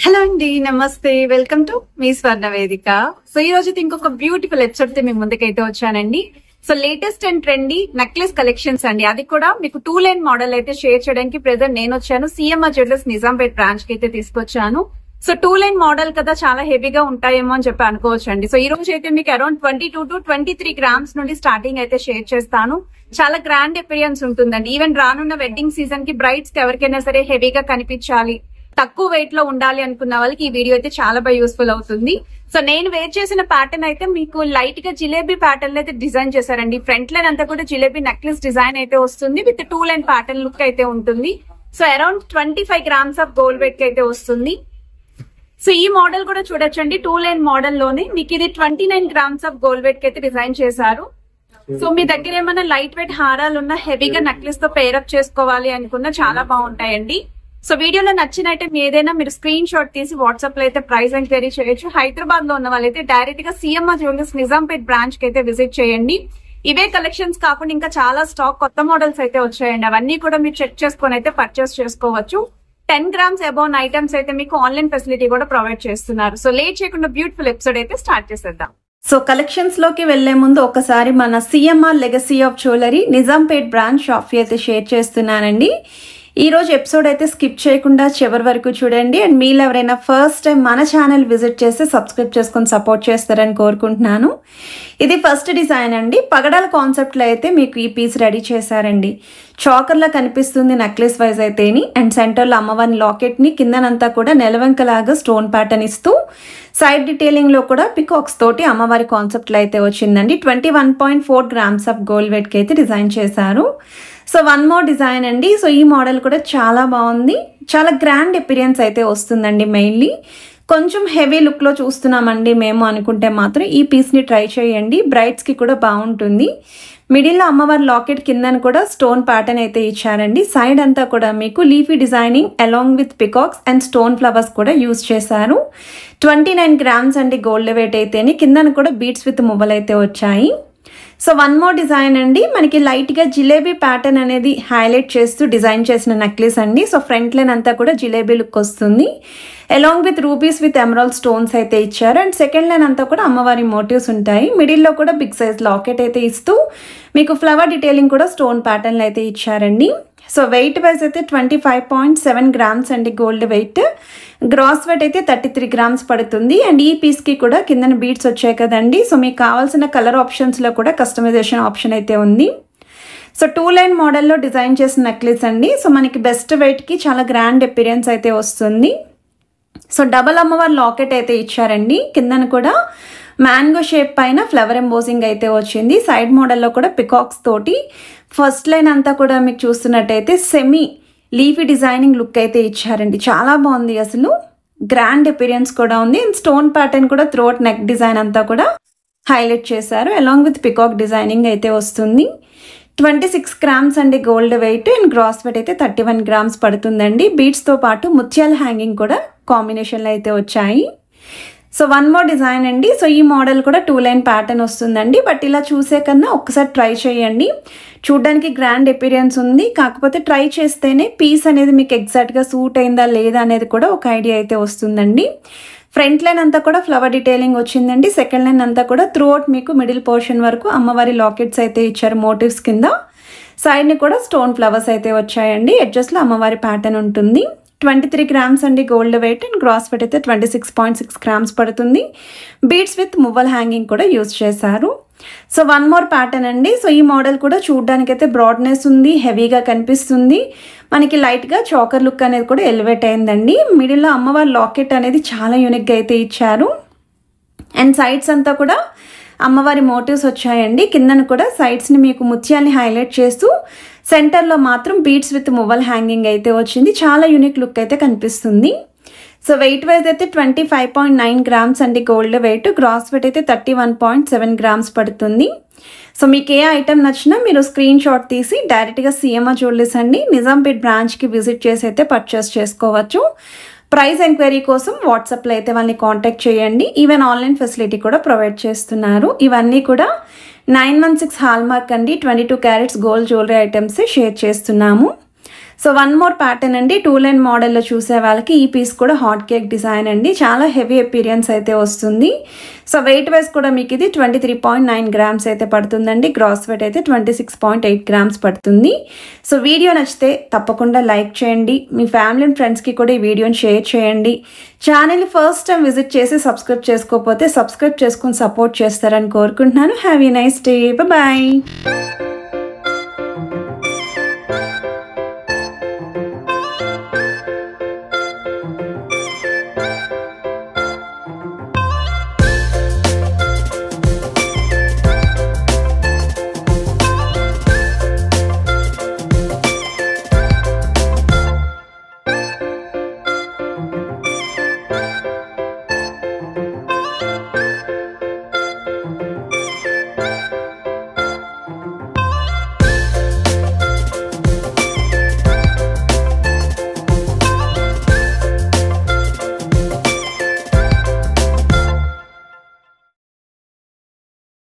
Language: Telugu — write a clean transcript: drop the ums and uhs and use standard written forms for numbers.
హలో అండి, నమస్తే. వెల్కమ్ టు మీ స్వర్ణ వేదిక. సో ఈ రోజు ఇంకొక బ్యూటిఫుల్ ఎపిసోడ్ తో మీ ముందుకైతే వచ్చానండి. So latest and trendy necklace collections అండి. అది కూడా మీకు 2 లైన్ మోడల్ అయితే షేర్ చేయడానికి ప్రెజెంట్ నేను వచ్చాను. సిఎంఆర్ జ్యువెలర్స్ నిజాంపేట్ బ్రాంచ్ కి అయితే తీసుకొచ్చాను. సో 2 లైన్ మోడల్ కదా, చాలా హెవీగా ఉంటాయేమో అని చెప్పి అనుకోవచ్చు అండి. సో ఈ రోజు అయితే మీకు అరౌండ్ 22 to 23 గ్రామ్స్ నుండి స్టార్టింగ్ అయితే షేర్ చేస్తాను. చాలా గ్రాండ్ అపిరియన్స్ ఉంటుందండి. ఈవెన్ రానున్న వెడ్డింగ్ సీజన్ కి బ్రైడ్స్ కి ఎవరికైనా సరే హెవీగా కనిపించాలి, తక్కువ వెయిట్ లో ఉండాలి అనుకున్న వాళ్ళకి ఈ వీడియో అయితే చాలా బాగా యూస్ఫుల్ అవుతుంది. సో నేను వేర్ చేసిన ప్యాటర్న్ అయితే మీకు లైట్ గా జిలేబీ ప్యాటర్న్ అయితే డిజైన్ చేశారండి. ఫ్రంట్ లైన్ అంతా కూడా జిలేబీ నెక్లెస్ డిజైన్ అయితే వస్తుంది విత్ 2 లైన్ ప్యాటర్న్ లుక్ అయితే ఉంటుంది. So around 25 grams of gold weight అయితే వస్తుంది. సో ఈ మోడల్ కూడా చూడొచ్చండి. 2 లైన్ మోడల్ లోనే మీకు ఇది 29 గ్రామ్స్ ఆఫ్ గోల్డ్ వెయిట్ అయితే డిజైన్ చేశారు. సో మీ దగ్గర ఏమైనా లైట్ వెయిట్ హారాలు ఉన్న హెవీగా నెక్లెస్ తో పేరప్ చేసుకోవాలి అనుకున్నా చాలా బాగుంటాయండి. సో వీడియోలో నచ్చిన ఐటమ్ ఏదైనా మీరు స్క్రీన్ షాట్ తీసి వాట్సాప్ లో అయితే ప్రైస్ ఎంక్వైరీ చేయొచ్చు. హైదరాబాద్ లో ఉన్న వాళ్ళైతే డైరెక్ట్ గా సిఎంఆర్ జ్యువెలర్స్ నిజాంపేట్ బ్రాంచ్ కి అయితే విజిట్ చేయండి. ఇవే కలెక్షన్స్ కాకుండా ఇంకా చాలా స్టాక్ కొత్త మోడల్స్ అయితే వచ్చాయండి. అవన్నీ కూడా మీరు చెక్ చేసుకుని అయితే పర్చేస్ చేసుకోవచ్చు. 10 గ్రామ్స్ అబౌవ్ ఐటమ్స్ అయితే మీకు ఆన్లైన్ ఫెసిలిటీ కూడా ప్రొవైడ్ చేస్తున్నారు. సో లేట్ చేయకుండా బ్యూటిఫుల్ ఎపిసోడ్ అయితే స్టార్ట్ చేసేద్దాం. సో కలెక్షన్స్ లోకి వెళ్లే ముందు ఒకసారి మన CMR legacy of jewellery Nizampet branch shop అయితే షేర్ చేస్తున్నానండి. ఈ రోజు ఎపిసోడ్ అయితే స్కిప్ చేయకుండా చివరి వరకు చూడండి. అండ్ మీరు ఎవరైనా ఫస్ట్ టైం మన ఛానల్ విజిట్ చేస్తే సబ్స్క్రైబ్ చేసుకొని సపోర్ట్ చేస్తారని కోరుకుంటున్నాను. ఇది ఫస్ట్ డిజైన్ అండి. పగడాల కాన్సెప్ట్లో అయితే మీకు ఈ పీస్ రెడీ చేశారండి. చాకర్లా కనిపిస్తుంది నెక్లెస్ వైజ్ అయితేని. అండ్ సెంటర్లో అమ్మవారి లాకెట్ని, కిందనంతా కూడా నెలవంకలాగా స్టోన్ ప్యాటర్న్ ఇస్తూ సైడ్ డీటెయిలింగ్లో కూడా పికాక్స్ తోటి అమ్మవారి కాన్సెప్ట్లో అయితే వచ్చిందండి. 21.4 గ్రామ్స్ ఆఫ్ గోల్డ్ వెయిట్కి అయితే డిజైన్ చేశారు. సో వన్ మోర్ డిజైన్ అండి. సో ఈ మోడల్ కూడా చాలా బాగుంది. చాలా గ్రాండ్ అపిరియన్స్ అయితే వస్తుందండి. మెయిన్లీ కొంచెం హెవీ లుక్లో చూస్తున్నామండి మేము అనుకుంటే మాత్రం ఈ పీస్ని ట్రై చేయండి. బ్రైడ్స్కి కూడా బాగుంటుంది. మిడిల్లో అమ్మవారి లాకెట్ కిందన కూడా స్టోన్ ప్యాటర్న్ అయితే ఇచ్చారండి. సైడ్ అంతా కూడా మీకు leafy designing along with peacocks and stone flowers కూడా యూజ్ చేశారు. 29 గ్రామ్స్ అండి గోల్డ్ వెయిట్ అయితేని. కిందన కూడా బీడ్స్ విత్ మువ్వలు అయితే వచ్చాయి. సో వన్ మోర్ డిజైన్ అండి. మనకి లైట్గా జిలేబీ ప్యాటర్న్ అనేది హైలైట్ చేస్తూ డిజైన్ చేసిన నెక్లెస్ అండి. సో ఫ్రంట్ లైన్ అంతా కూడా జిలేబీ లుక్ వస్తుంది. Along with rubies with emerald stones అయితే ఇచ్చారు. అండ్ సెకండ్ లైన్ అంతా కూడా అమ్మవారి మోటివ్స్ ఉంటాయి. మిడిల్లో కూడా బిగ్ సైజ్ లాకెట్ అయితే ఇస్తూ మీకు ఫ్లవర్ డీటెయిలింగ్ కూడా స్టోన్ ప్యాటర్న్లు అయితే ఇచ్చారండి. సో వెయిట్ వైజ్ అయితే 25.7 గ్రామ్స్ అండి గోల్డ్ వెయిట్. గ్రాస్ వెయిట్ అయితే 33 గ్రామ్స్ పడుతుంది. అండ్ ఈ పీస్కి కూడా కిందన బీడ్స్ వచ్చాయి కదండి. సో మీకు కావాల్సిన కలర్ ఆప్షన్స్లో కూడా కస్టమైజేషన్ ఆప్షన్ అయితే ఉంది. సో 2 లైన్ మోడల్లో డిజైన్ చేసిన నెక్లెస్ అండి. సో మనకి బెస్ట్ వెయిట్కి చాలా గ్రాండ్ అపిరియన్స్ అయితే వస్తుంది. సో డబల్ అమ్మవారి లాకెట్ అయితే ఇచ్చారండి. కిందన కూడా మ్యాంగో షేప్ పైన ఫ్లవర్ ఎంబోసింగ్ అయితే వచ్చింది. సైడ్ మోడల్లో కూడా పికాక్స్ తోటి ఫస్ట్ లైన్ అంతా కూడా మీకు చూస్తున్నట్టయితే సెమీ లీఫీ డిజైనింగ్ లుక్ అయితే ఇచ్చారండి. చాలా బాగుంది. అసలు గ్రాండ్ అపిరియన్స్ కూడా ఉంది. అండ్ స్టోన్ ప్యాటర్న్ కూడా త్రోట్ నెక్ డిజైన్ అంతా కూడా హైలైట్ చేశారు. అలాంగ్ విత్ పికాక్ డిజైనింగ్ అయితే వస్తుంది. 26 గ్రామ్స్ అండి gold weight. And gross weight అయితే 31 గ్రామ్స్ పడుతుందండి. బీడ్స్తో పాటు ముత్యాల హ్యాంగింగ్ కూడా కాంబినేషన్లో అయితే వచ్చాయి. సో వన్ మోర్ డిజైన్ అండి. సో ఈ మోడల్ కూడా 2 లైన్ ప్యాటర్న్ వస్తుందండి. బట్ ఇలా చూసే కన్నా ఒక్కసారి ట్రై చేయండి. చూడడానికి గ్రాండ్ అపిరియన్స్ ఉంది. కాకపోతే ట్రై చేస్తేనే పీస్ అనేది మీకు ఎగ్జాక్ట్గా సూట్ అయిందా లేదా అనేది కూడా ఒక ఐడియా అయితే వస్తుందండి. ఫ్రంట్ లైన్ అంతా కూడా ఫ్లవర్ డీటెయిలింగ్ వచ్చిందండి. సెకండ్ లైన్ అంతా కూడా త్రూఅవుట్ మీకు మిడిల్ పోర్షన్ వరకు అమ్మవారి లాకెట్స్ అయితే ఇచ్చారు మోటివ్స్ కింద. సైడ్ని కూడా స్టోన్ ఫ్లవర్స్ అయితే వచ్చాయండి. ఎడ్జస్ట్లో అమ్మవారి ప్యాటర్న్ ఉంటుంది. 23 గ్రామ్స్ అండి gold weight. And gross weight అయితే 26.6 గ్రామ్స్ పడుతుంది. బీడ్స్ విత్ మువ్వల్ హ్యాంగింగ్ కూడా యూజ్ చేశారు. సో వన్ మోర్ ప్యాటర్న్ అండి. సో ఈ మోడల్ కూడా చూడడానికి అయితే బ్రాడ్నెస్ ఉంది, హెవీగా కనిపిస్తుంది. మనకి లైట్గా చాకర్ లుక్ అనేది కూడా ఎలివేట్ అయిందండి. మిడిల్లో అమ్మవారి లాకెట్ అనేది చాలా యూనిక్గా అయితే ఇచ్చారు. అండ్ సైడ్స్ అంతా కూడా అమ్మవారి మోటివ్స్ వచ్చాయండి. కిందన కూడా సైడ్స్ని మీకు ముత్యాన్ని హైలైట్ చేస్తూ సెంటర్లో మాత్రం బీడ్స్ విత్ మువ్వల్ హ్యాంగింగ్ అయితే వచ్చింది. చాలా యూనిక్ లుక్ అయితే కనిపిస్తుంది. సో వెయిట్ వైజ్ అయితే 25.9 గ్రామ్స్ అండి గోల్డ్ వెయిట్. గ్రాస్ వెయిట్ అయితే 31.7 గ్రామ్స్ పడుతుంది. సో మీకు ఏ ఐటమ్ నచ్చినా మీరు స్క్రీన్ షాట్ తీసి డైరెక్ట్గా సిఎంఆర్ జ్యువెలర్స్ అండి నిజాంపేట్ బ్రాంచ్కి విజిట్ చేసి అయితే పర్చేస్ చేసుకోవచ్చు. ప్రైస్ ఎంక్వైరీ కోసం వాట్సాప్లో అయితే వాళ్ళని కాంటాక్ట్ చేయండి. ఈవెన్ ఆన్లైన్ ఫెసిలిటీ కూడా ప్రొవైడ్ చేస్తున్నారు. ఇవన్నీ కూడా 916 హాల్మార్క్ అండి. 22 carats gold jewellery items share చేస్తున్నాము. సో వన్ మోర్ ప్యాటర్న్ అండి, 2 లైన్ మోడల్లో చూసే వాళ్ళకి ఈ పీస్ కూడా హాట్ కేక్ డిజైన్ అండి. చాలా హెవీ అపీరియన్స్ అయితే వస్తుంది. సో వెయిట్ వైజ్ కూడా మీకు ఇది 23.9 గ్రామ్స్ అయితే పడుతుందండి. గ్రాస్ వెయిట్ అయితే 26.8 గ్రామ్స్ పడుతుంది. సో వీడియో నచ్చితే తప్పకుండా లైక్ చేయండి. మీ ఫ్యామిలీ అండ్ ఫ్రెండ్స్కి కూడా ఈ వీడియోని షేర్ చేయండి. ఛానల్ని ఫస్ట్ టైం విజిట్ చేసి సబ్స్క్రైబ్ చేసుకోకపోతే సబ్స్క్రైబ్ చేసుకుని సపోర్ట్ చేస్తారని కోరుకుంటున్నాను. Have a nice day. Bye.